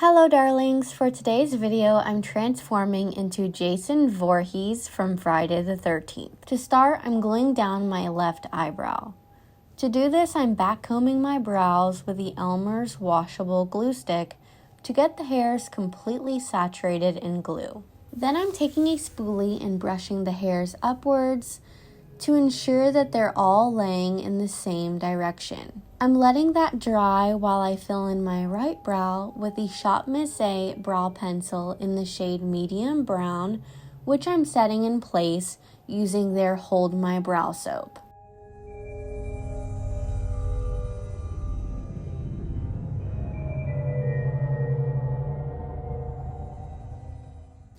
Hello darlings, for today's video I'm transforming into Jason Voorhees from Friday the 13th. To start, I'm gluing down my left eyebrow. To do this, I'm backcombing my brows with the Elmers washable glue stick to get the hairs completely saturated in glue. Then I'm taking a spoolie and brushing the hairs upwards to ensure that they're all laying in the same direction. I'm letting that dry while I fill in my right brow with the Shop Miss A brow pencil in the shade medium brown, which I'm setting in place using their Hold My Brow soap.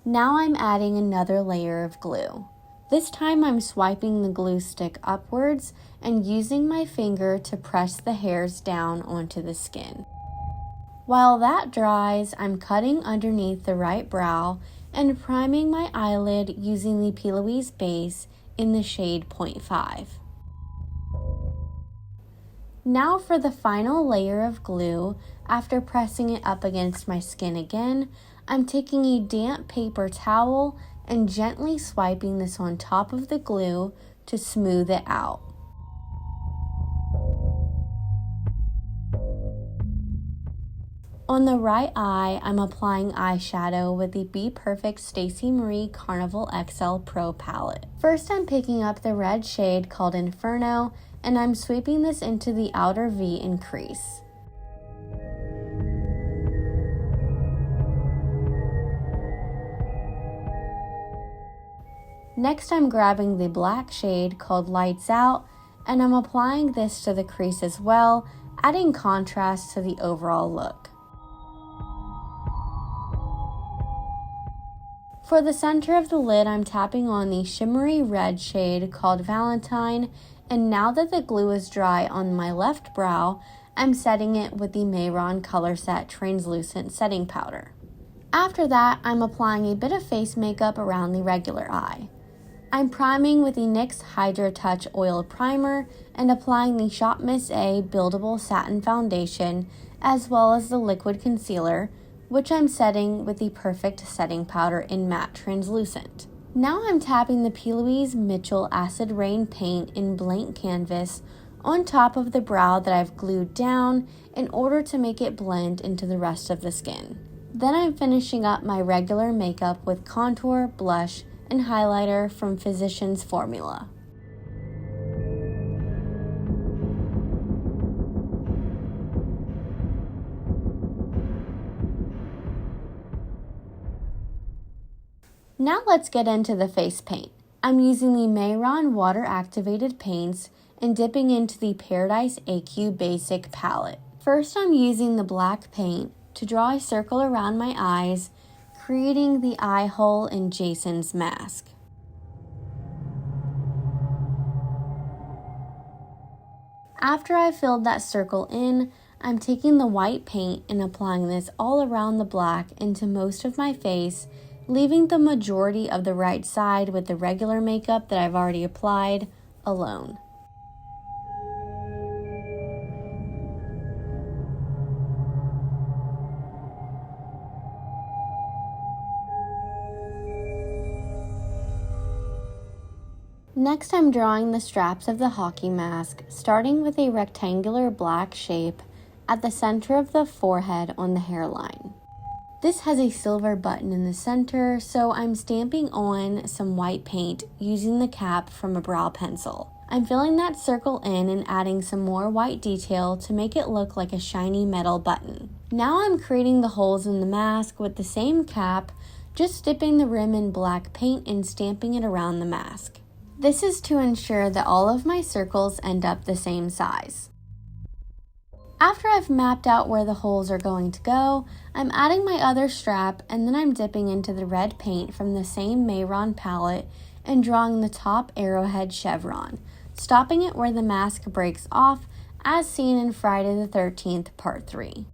Now I'm adding another layer of glue. This time I'm swiping the glue stick upwards and using my finger to press the hairs down onto the skin. While that dries, I'm cutting underneath the right brow and priming my eyelid using the Plouise base in the shade 0.5. Now for the final layer of glue, after pressing it up against my skin again, I'm taking a damp paper towel and gently swiping this on top of the glue to smooth it out. On the right eye, I'm applying eyeshadow with the Bperfect Stacey Marie Carnival XL Pro palette. First, I'm picking up the red shade called Infurno, and I'm sweeping this into the outer V and crease. Next, I'm grabbing the black shade called Lights Out, and I'm applying this to the crease as well, adding contrast to the overall look. For the center of the lid, I'm tapping on the shimmery red shade called Valentine, and now that the glue is dry on my left brow, I'm setting it with the Mehron Color Set Translucent Setting Powder. After that, I'm applying a bit of face makeup around the regular eye. I'm priming with the NYX Hydratouch Oil Primer and applying the Shop Miss A Buildable Satin Foundation as well as the liquid concealer, which I'm setting with the Bperfect setting powder in matte translucent. Now I'm tapping the Plouise Mitchell Acid Rain paint in blank canvas on top of the brow that I've glued down in order to make it blend into the rest of the skin. Then I'm finishing up my regular makeup with contour, blush, and highlighter from Physicians Formula. Now let's get into the face paint. I'm using the Mehron water activated paints and dipping into the Paradise AQ Basic palette. First, I'm using the black paint to draw a circle around my eyes, creating the eye hole in Jason's mask. After I filled that circle in, I'm taking the white paint and applying this all around the black into most of my face, leaving the majority of the right side with the regular makeup that I've already applied alone. Next, I'm drawing the straps of the hockey mask, starting with a rectangular black shape at the center of the forehead on the hairline. This has a silver button in the center, so I'm stamping on some white paint using the cap from a brow pencil. I'm filling that circle in and adding some more white detail to make it look like a shiny metal button. Now I'm creating the holes in the mask with the same cap, just dipping the rim in black paint and stamping it around the mask. This is to ensure that all of my circles end up the same size. After I've mapped out where the holes are going to go, I'm adding my other strap and then I'm dipping into the red paint from the same Mehron palette and drawing the top arrowhead chevron, stopping it where the mask breaks off as seen in Friday the 13th Part 3.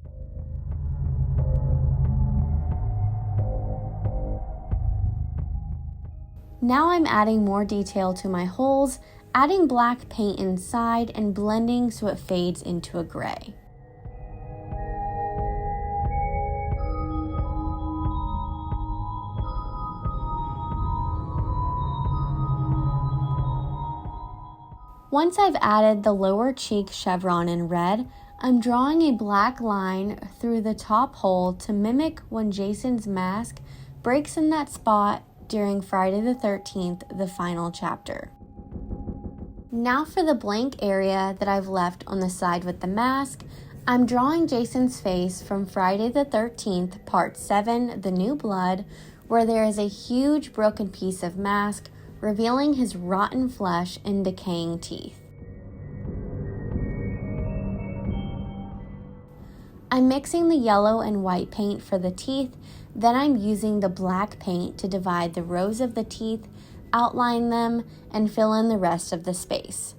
Now I'm adding more detail to my holes, adding black paint inside and blending so it fades into a gray. Once I've added the lower cheek chevron in red, I'm drawing a black line through the top hole to mimic when Jason's mask breaks in that spot during Friday the 13th, the final chapter. Now for the blank area that I've left on the side with the mask, I'm drawing Jason's face from Friday the 13th, part 7, The New Blood, where there is a huge broken piece of mask revealing his rotten flesh and decaying teeth. I'm mixing the yellow and white paint for the teeth, then I'm using the black paint to divide the rows of the teeth, outline them, and fill in the rest of the space.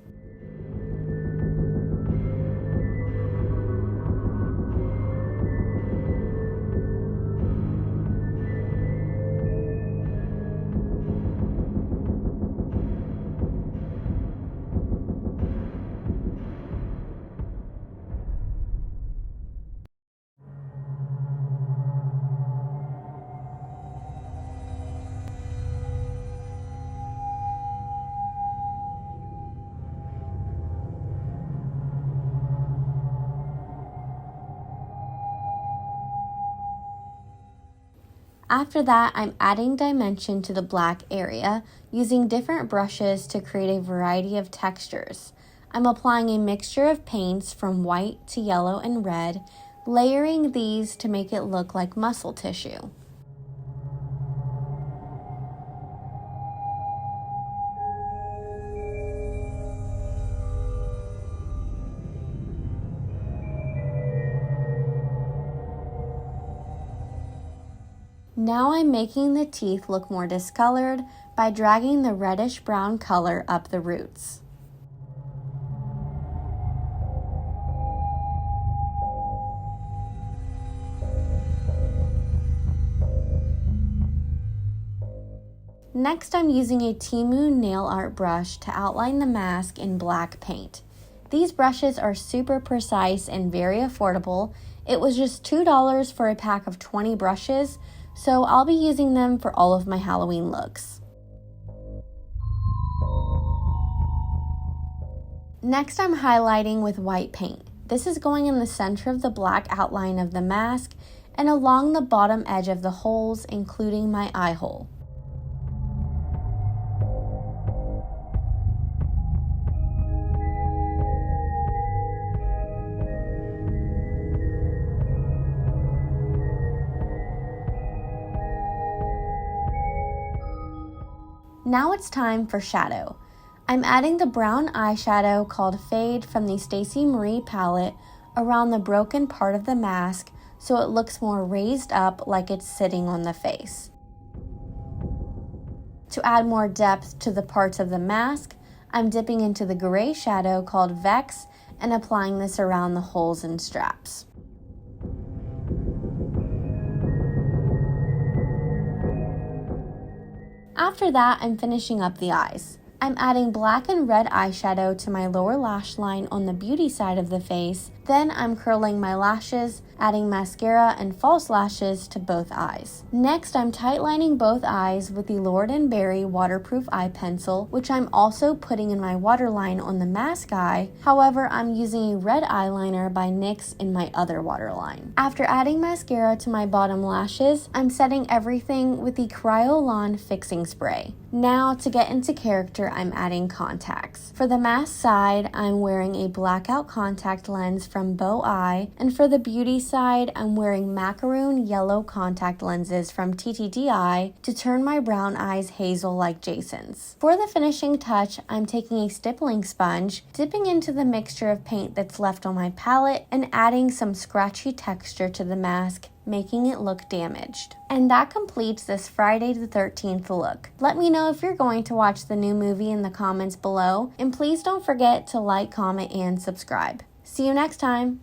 After that, I'm adding dimension to the black area using different brushes to create a variety of textures. I'm applying a mixture of paints from white to yellow and red, layering these to make it look like muscle tissue. Now I'm making the teeth look more discolored by dragging the reddish brown color up the roots. Next, I'm using a Temu nail art brush to outline the mask in black paint. These brushes are super precise and very affordable. It was just $2 for a pack of 20 brushes, so I'll be using them for all of my Halloween looks. Next, I'm highlighting with white paint. This is going in the center of the black outline of the mask and along the bottom edge of the holes, including my eye hole. Now it's time for shadow. I'm adding the brown eyeshadow called Fade from the Stacey Marie palette around the broken part of the mask so it looks more raised up like it's sitting on the face. To add more depth to the parts of the mask, I'm dipping into the gray shadow called Vex and applying this around the holes and straps. After that, I'm finishing up the eyes. I'm adding black and red eyeshadow to my lower lash line on the beauty side of the face. Then I'm curling my lashes, adding mascara and false lashes to both eyes. Next, I'm tightlining both eyes with the Lord & Berry waterproof eye pencil, which I'm also putting in my waterline on the mask eye. However, I'm using a red eyeliner by NYX in my other waterline. After adding mascara to my bottom lashes, I'm setting everything with the Kryolan fixing spray. Now, to get into character, I'm adding contacts. For the mask side, I'm wearing a blackout contact lens from Beaueye, and for the beauty side, I'm wearing macaroon yellow contact lenses from Ttdeye to turn my brown eyes hazel like Jason's. For the finishing touch, I'm taking a stippling sponge, dipping into the mixture of paint that's left on my palette, and adding some scratchy texture to the mask, making it look damaged. And that completes this Friday the 13th look. Let me know if you're going to watch the new movie in the comments below, and please don't forget to like, comment, and subscribe. See you next time!